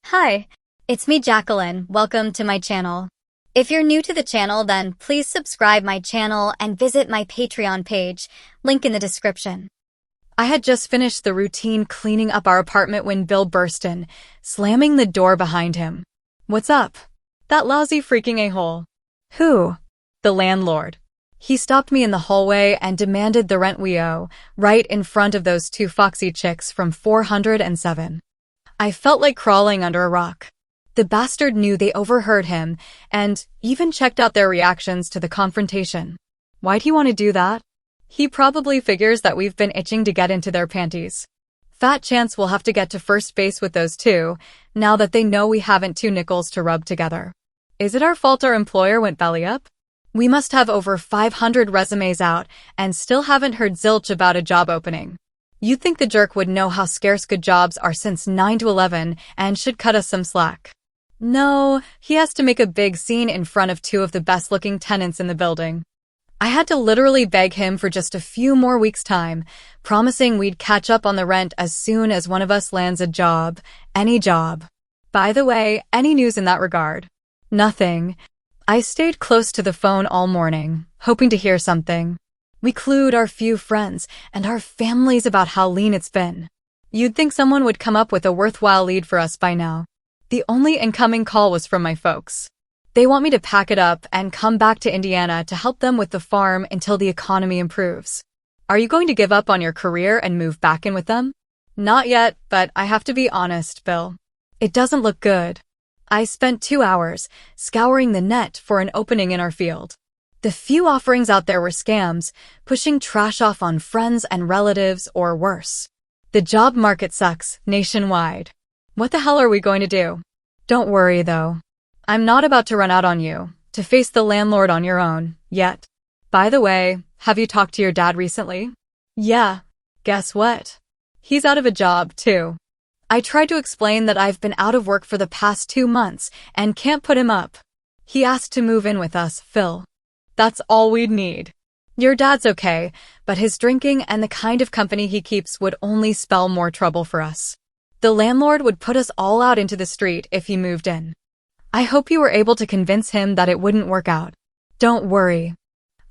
Hi, it's me Jacqueline. Welcome to my channel. If you're new to the channel, then please subscribe my channel and visit my Patreon page, link in the description. I had just finished the routine cleaning up our apartment when Bill burst in, slamming the door behind him. "What's up?" "That lousy freaking a-hole." "Who?" "The landlord. He stopped me in the hallway and demanded the rent we owe, right in front of those two foxy chicks from 407. I felt like crawling under a rock. The bastard knew they overheard him and even checked out their reactions to the confrontation. Why'd he want to do that? He probably figures that we've been itching to get into their panties. Fat chance we'll have to get to first base with those two, now that they know we haven't two nickels to rub together. Is it our fault our employer went belly up? We must have over 500 resumes out and still haven't heard zilch about a job opening. You'd think the jerk would know how scarce good jobs are since 9 to 11 and should cut us some slack. No, he has to make a big scene in front of two of the best-looking tenants in the building. I had to literally beg him for just a few more weeks' time, promising we'd catch up on the rent as soon as one of us lands a job, any job. By the way, any news in that regard? Nothing. I stayed close to the phone all morning, hoping to hear something. We clued our few friends and our families about how lean it's been. You'd think someone would come up with a worthwhile lead for us by now. The only incoming call was from my folks. They want me to pack it up and come back to Indiana to help them with the farm until the economy improves. Are you going to give up on your career and move back in with them? Not yet, but I have to be honest, Bill. It doesn't look good. I spent 2 hours scouring the net for an opening in our field. The few offerings out there were scams, pushing trash off on friends and relatives or worse. The job market sucks nationwide. What the hell are we going to do? Don't worry, though. I'm not about to run out on you, to face the landlord on your own, yet. By the way, have you talked to your dad recently? Yeah. Guess what? He's out of a job, too. I tried to explain that I've been out of work for the past 2 months and can't put him up. He asked to move in with us, Phil. That's all we'd need. Your dad's okay, but his drinking and the kind of company he keeps would only spell more trouble for us. The landlord would put us all out into the street if he moved in. I hope you were able to convince him that it wouldn't work out. Don't worry.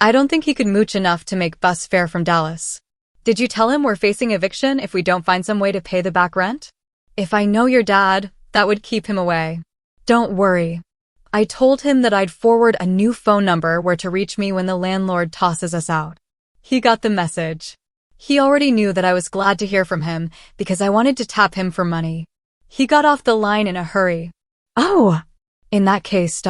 I don't think he could mooch enough to make bus fare from Dallas. Did you tell him we're facing eviction if we don't find some way to pay the back rent? If I know your dad, that would keep him away. Don't worry. I told him that I'd forward a new phone number where to reach me when the landlord tosses us out. He got the message. He already knew that I was glad to hear from him because I wanted to tap him for money. He got off the line in a hurry. Oh! In that case,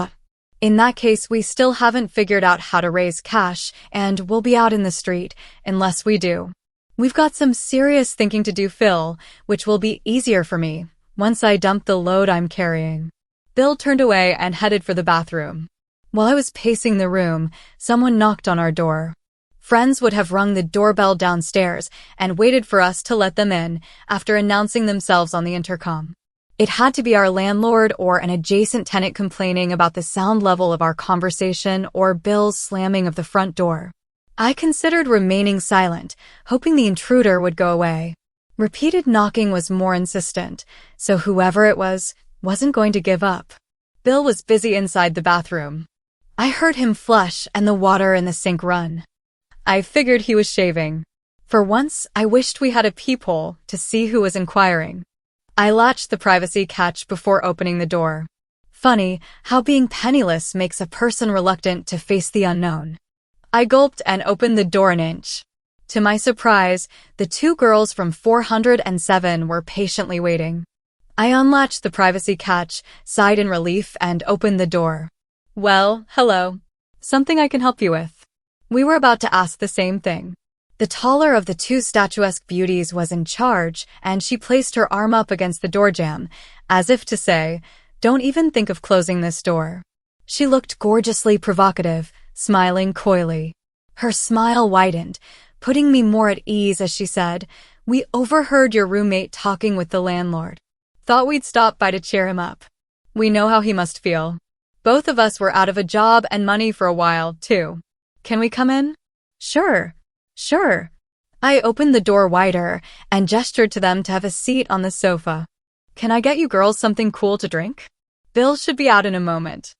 we still haven't figured out how to raise cash and we'll be out in the street unless we do. We've got some serious thinking to do, Phil, which will be easier for me once I dump the load I'm carrying. Bill turned away and headed for the bathroom. While I was pacing the room, someone knocked on our door. Friends would have rung the doorbell downstairs and waited for us to let them in after announcing themselves on the intercom. It had to be our landlord or an adjacent tenant complaining about the sound level of our conversation or Bill's slamming of the front door. I considered remaining silent, hoping the intruder would go away. Repeated knocking was more insistent, so whoever it was wasn't going to give up. Bill was busy inside the bathroom. I heard him flush and the water in the sink run. I figured he was shaving. For once, I wished we had a peephole to see who was inquiring. I latched the privacy catch before opening the door. Funny how being penniless makes a person reluctant to face the unknown. I gulped and opened the door an inch. To my surprise, the two girls from 407 were patiently waiting. I unlatched the privacy catch, sighed in relief, and opened the door. Well, hello. Something I can help you with? We were about to ask the same thing. The taller of the two statuesque beauties was in charge, and she placed her arm up against the door jamb, as if to say, "Don't even think of closing this door." She looked gorgeously provocative, smiling coyly. Her smile widened, putting me more at ease as she said, "We overheard your roommate talking with the landlord. Thought we'd stop by to cheer him up. We know how he must feel. Both of us were out of a job and money for a while, too. Can we come in?" Sure. I opened the door wider and gestured to them to have a seat on the sofa. Can I get you girls something cool to drink? Bill should be out in a moment.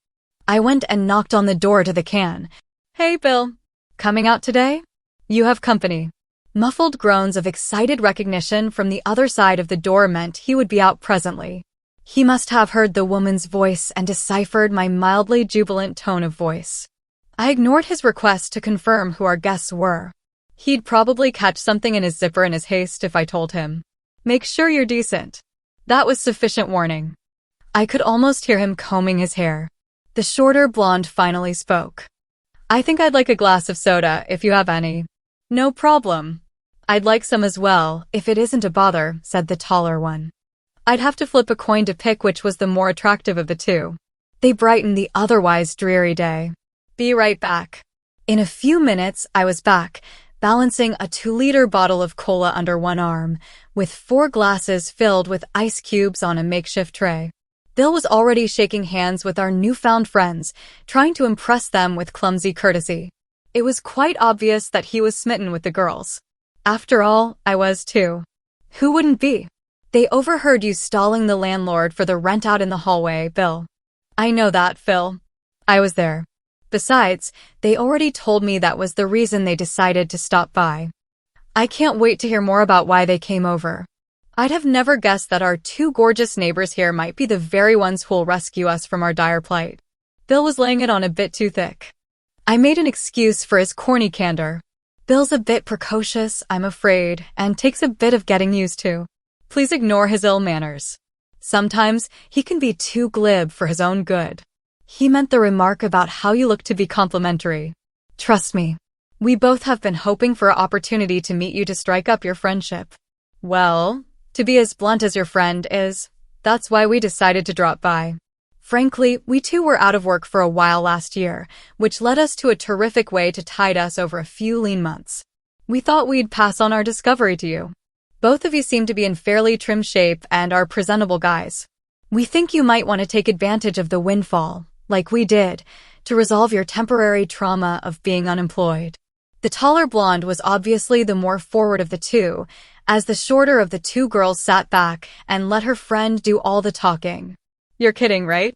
I went and knocked on the door to the can. Hey, Bill. Coming out today? You have company. Muffled groans of excited recognition from the other side of the door meant he would be out presently. He must have heard the woman's voice and deciphered my mildly jubilant tone of voice. I ignored his request to confirm who our guests were. He'd probably catch something in his zipper in his haste if I told him. Make sure you're decent. That was sufficient warning. I could almost hear him combing his hair. The shorter blonde finally spoke. I think I'd like a glass of soda, if you have any. No problem. I'd like some as well, if it isn't a bother, said the taller one. I'd have to flip a coin to pick which was the more attractive of the two. They brightened the otherwise dreary day. Be right back. In a few minutes, I was back, balancing a 2-liter bottle of cola under one arm, with 4 glasses filled with ice cubes on a makeshift tray. Bill was already shaking hands with our newfound friends, trying to impress them with clumsy courtesy. It was quite obvious that he was smitten with the girls. After all, I was too. Who wouldn't be? They overheard you stalling the landlord for the rent out in the hallway, Bill. I know that, Phil. I was there. Besides, they already told me that was the reason they decided to stop by. I can't wait to hear more about why they came over. I'd have never guessed that our 2 gorgeous neighbors here might be the very ones who'll rescue us from our dire plight. Bill was laying it on a bit too thick. I made an excuse for his corny candor. Bill's a bit precocious, I'm afraid, and takes a bit of getting used to. Please ignore his ill manners. Sometimes he can be too glib for his own good. He meant the remark about how you look to be complimentary. Trust me, we both have been hoping for an opportunity to meet you to strike up your friendship. Well, to be as blunt as your friend is, that's why we decided to drop by. Frankly, we too were out of work for a while last year, which led us to a terrific way to tide us over a few lean months. We thought we'd pass on our discovery to you. Both of you seem to be in fairly trim shape and are presentable guys. We think you might want to take advantage of the windfall, like we did, to resolve your temporary trauma of being unemployed. The taller blonde was obviously the more forward of the two, as the shorter of the 2 girls sat back and let her friend do all the talking. You're kidding, right?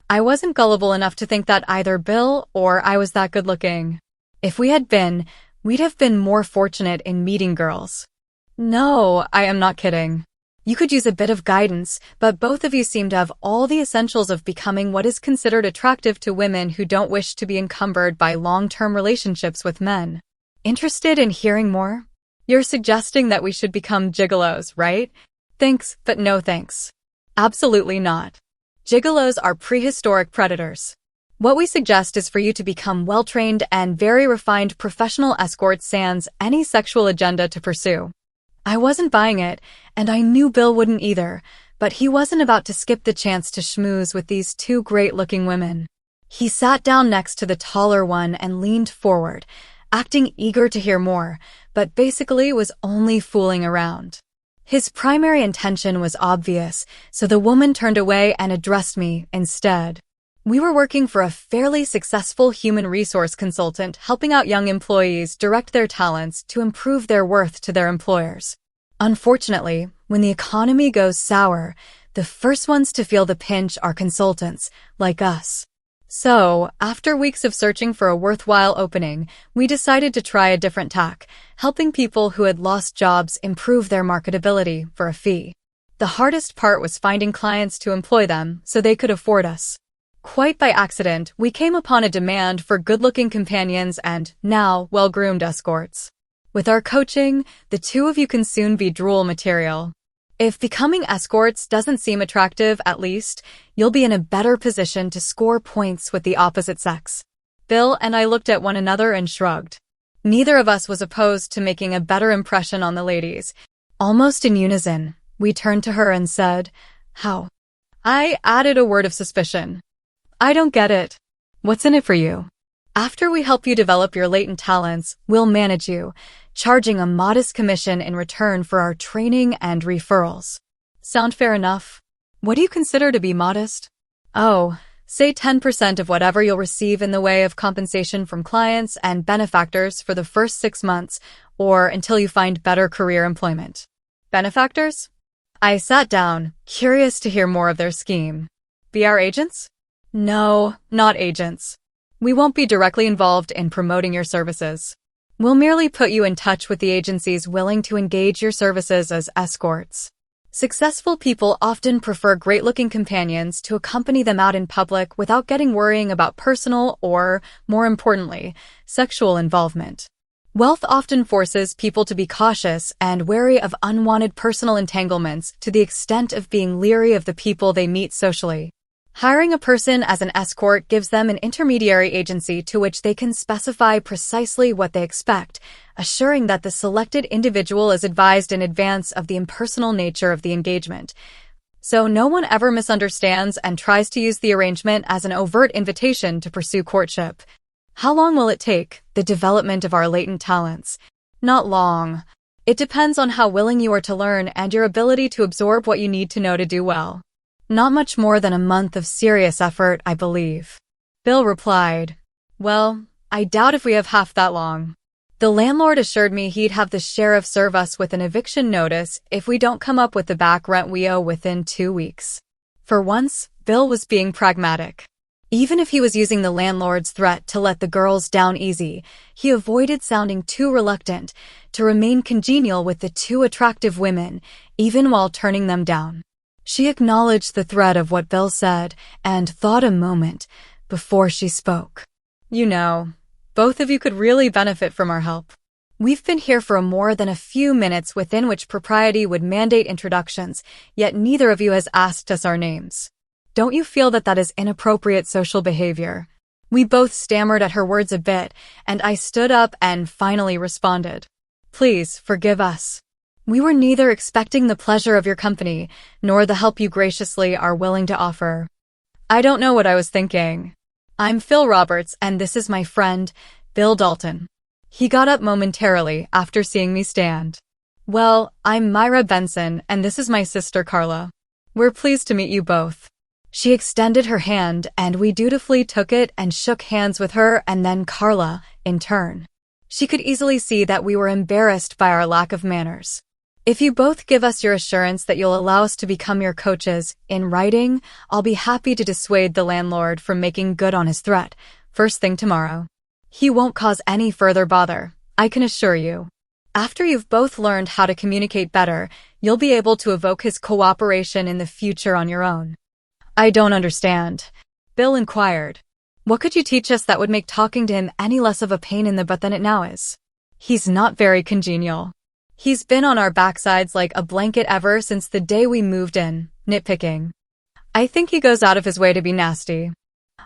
I wasn't gullible enough to think that either Bill or I was that good-looking. If we had been, we'd have been more fortunate in meeting girls. No, I am not kidding. You could use a bit of guidance, but both of you seem to have all the essentials of becoming what is considered attractive to women who don't wish to be encumbered by long-term relationships with men. Interested in hearing more? You're suggesting that we should become gigolos, right? Thanks, but no thanks. Absolutely not. Gigolos are prehistoric predators. What we suggest is for you to become well-trained and very refined professional escorts sans any sexual agenda to pursue. I wasn't buying it, and I knew Bill wouldn't either, but he wasn't about to skip the chance to schmooze with these 2 great-looking women. He sat down next to the taller one and leaned forward, acting eager to hear more, but basically was only fooling around. His primary intention was obvious, so the woman turned away and addressed me instead. We were working for a fairly successful human resource consultant helping out young employees direct their talents to improve their worth to their employers. Unfortunately, when the economy goes sour, the first ones to feel the pinch are consultants, like us. So, after weeks of searching for a worthwhile opening, we decided to try a different tack, helping people who had lost jobs improve their marketability for a fee. The hardest part was finding clients to employ them so they could afford us. Quite by accident, we came upon a demand for good-looking companions and, now, well-groomed escorts. With our coaching, the 2 of you can soon be drool material. If becoming escorts doesn't seem attractive, at least, you'll be in a better position to score points with the opposite sex. Bill and I looked at one another and shrugged. Neither of us was opposed to making a better impression on the ladies. Almost in unison, we turned to her and said, "How?" I added a word of suspicion. "I don't get it. What's in it for you?" "After we help you develop your latent talents, we'll manage you, charging a modest commission in return for our training and referrals." Sound fair enough? What do you consider to be modest? Oh, say 10% of whatever you'll receive in the way of compensation from clients and benefactors for the first 6 months, or until you find better career employment. Benefactors? I sat down, curious to hear more of their scheme. Be our agents? No, not agents. We won't be directly involved in promoting your services. We'll merely put you in touch with the agencies willing to engage your services as escorts. Successful people often prefer great-looking companions to accompany them out in public without worrying about personal or, more importantly, sexual involvement. Wealth often forces people to be cautious and wary of unwanted personal entanglements to the extent of being leery of the people they meet socially. Hiring a person as an escort gives them an intermediary agency to which they can specify precisely what they expect, assuring that the selected individual is advised in advance of the impersonal nature of the engagement. So no one ever misunderstands and tries to use the arrangement as an overt invitation to pursue courtship. How long will it take, the development of our latent talents? Not long. It depends on how willing you are to learn and your ability to absorb what you need to know to do well. Not much more than a month of serious effort, I believe. Bill replied. Well, I doubt if we have half that long. The landlord assured me he'd have the sheriff serve us with an eviction notice if we don't come up with the back rent we owe within 2 weeks. For once, Bill was being pragmatic. Even if he was using the landlord's threat to let the girls down easy, he avoided sounding too reluctant to remain congenial with the two attractive women, even while turning them down. She acknowledged the threat of what Bill said and thought a moment before she spoke. You know, both of you could really benefit from our help. We've been here for more than a few minutes within which propriety would mandate introductions, yet neither of you has asked us our names. Don't you feel that is inappropriate social behavior? We both stammered at her words a bit, and I stood up and finally responded. Please forgive us. We were neither expecting the pleasure of your company, nor the help you graciously are willing to offer. I don't know what I was thinking. I'm Phil Roberts, and this is my friend, Bill Dalton. He got up momentarily after seeing me stand. Well, I'm Myra Benson, and this is my sister Carla. We're pleased to meet you both. She extended her hand, and we dutifully took it and shook hands with her and then Carla, in turn. She could easily see that we were embarrassed by our lack of manners. If you both give us your assurance that you'll allow us to become your coaches, in writing, I'll be happy to dissuade the landlord from making good on his threat, first thing tomorrow. He won't cause any further bother, I can assure you. After you've both learned how to communicate better, you'll be able to evoke his cooperation in the future on your own. I don't understand, Bill inquired. What could you teach us that would make talking to him any less of a pain in the butt than it now is? He's not very congenial. He's been on our backsides like a blanket ever since the day we moved in, nitpicking. I think he goes out of his way to be nasty.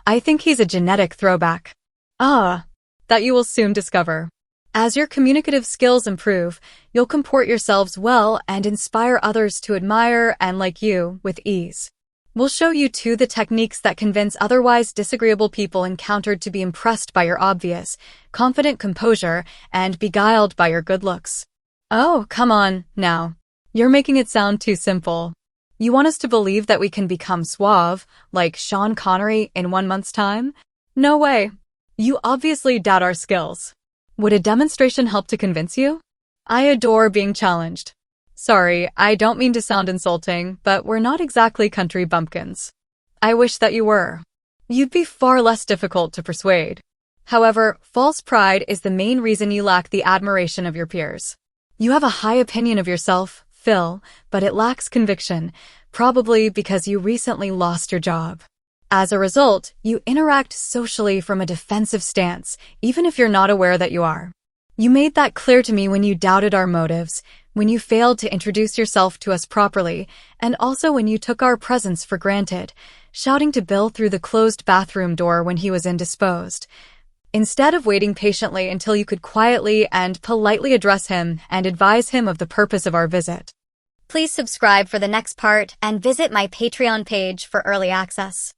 I think he's a genetic throwback. That you will soon discover. As your communicative skills improve, you'll comport yourselves well and inspire others to admire and like you with ease. We'll show you too the techniques that convince otherwise disagreeable people encountered to be impressed by your obvious, confident composure and beguiled by your good looks. Oh, come on, now. You're making it sound too simple. You want us to believe that we can become suave, like Sean Connery in 1 month's time? No way. You obviously doubt our skills. Would a demonstration help to convince you? I adore being challenged. Sorry, I don't mean to sound insulting, but we're not exactly country bumpkins. I wish that you were. You'd be far less difficult to persuade. However, false pride is the main reason you lack the admiration of your peers. You have a high opinion of yourself, Phil, but it lacks conviction, probably because you recently lost your job. As a result, you interact socially from a defensive stance, even if you're not aware that you are. You made that clear to me when you doubted our motives, when you failed to introduce yourself to us properly, and also when you took our presence for granted, shouting to Bill through the closed bathroom door when he was indisposed. Instead of waiting patiently until you could quietly and politely address him and advise him of the purpose of our visit. Please subscribe for the next part and visit my Patreon page for early access.